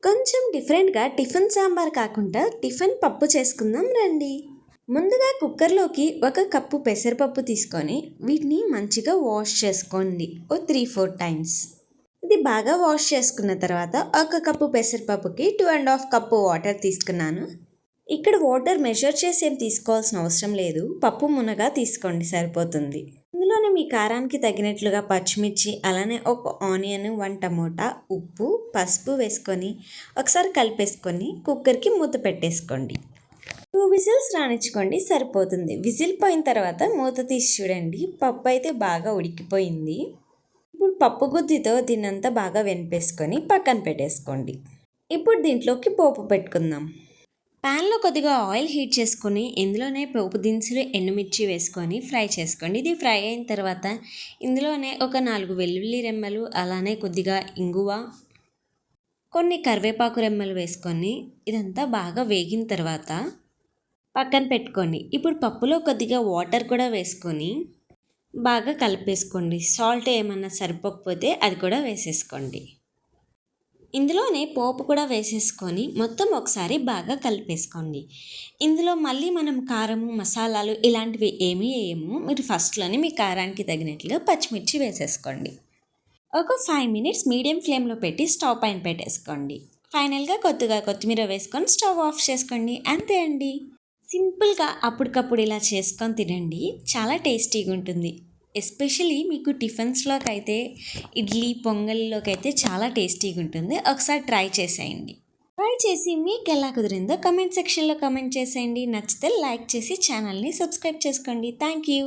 కొంచెం డిఫరెంట్గా టిఫిన్ సాంబార్ కాకుండా టిఫిన్ పప్పు చేసుకుందాం రండి. ముందుగా కుక్కర్లోకి 1 కప్పు పెసరపప్పు తీసుకొని వీటిని మంచిగా వాష్ చేసుకోండి. 3-4 టైమ్స్. ఇది బాగా వాష్ చేసుకున్న తర్వాత 1 కప్పు పెసరపప్పుకి 2.5 కప్పు వాటర్ తీసుకున్నాను. ఇక్కడ వాటర్ మెజర్ చేసి ఏం తీసుకోవాల్సిన అవసరం లేదు. పప్పు మునగా తీసుకోండి సరిపోతుంది. ఇందులోనే మీ కారానికి తగినట్లుగా పచ్చిమిర్చి, అలానే 1 ఆనియన్, 1 టమోటా, ఉప్పు, పసుపు వేసుకొని ఒకసారి కలిపేసుకొని కుక్కర్కి మూత పెట్టేసుకోండి. 2 విజిల్స్ రానిచ్చుకోండి సరిపోతుంది. విజిల్ పోయిన తర్వాత మూత తీసి చూడండి. పప్పు అయితే బాగా ఉడికిపోయింది. ఇప్పుడు పప్పు గుత్తితో దీన్నంతా బాగా వెనిపేసుకొని పక్కన పెట్టేసుకోండి. ఇప్పుడు దీంట్లోకి పోపు పెట్టుకుందాం. ప్యాన్లో కొద్దిగా ఆయిల్ హీట్ చేసుకొని ఇందులోనే పోపు దినుసులు, ఎండుమిర్చి వేసుకొని ఫ్రై చేసుకోండి. ఇది ఫ్రై అయిన తర్వాత ఇందులోనే 4 వెల్లుల్లి రెమ్మలు, అలానే కొద్దిగా ఇంగువ, కొన్ని కరివేపాకు రెమ్మలు వేసుకొని ఇదంతా బాగా వేగిన తర్వాత పక్కన పెట్టుకోండి. ఇప్పుడు పప్పులో కొద్దిగా వాటర్ కూడా వేసుకొని బాగా కలిపేసుకోండి. సాల్ట్ ఏమన్నా సరిపోకపోతే అది కూడా వేసేసుకోండి. ఇందులోనే పోపు కూడా వేసేసుకొని మొత్తం ఒకసారి బాగా కలిపేసుకోండి. ఇందులో మళ్ళీ మనం కారము, మసాలాలు ఇలాంటివి ఏమీ వేయము. మీరు ఫస్ట్లోనే మీ కారానికి తగినట్లుగా పచ్చిమిర్చి వేసేసుకోండి. ఒక 5 మినిట్స్ మీడియం ఫ్లేమ్లో పెట్టి స్టవ్ పైన పెట్టేసుకోండి. ఫైనల్గా కొద్దిగా కొత్తిమీర వేసుకొని స్టవ్ ఆఫ్ చేసుకోండి. అంతే అండి. సింపుల్గా అప్పటికప్పుడు ఇలా చేసుకొని తినండి. చాలా టేస్టీగా ఉంటుంది. ఎస్పెషలీ మీకు టిఫిన్స్లోకి అయితే, ఇడ్లీ, పొంగల్లోకి అయితే చాలా టేస్టీగా ఉంటుంది. ఒకసారి ట్రై చేసేయండి. ట్రై చేసి మీకు ఎలా కుదిరిందో కమెంట్ సెక్షన్లో కమెంట్ చేసేయండి. నచ్చితే లైక్ చేసి ఛానల్ని సబ్స్క్రైబ్ చేసుకోండి. Thank you.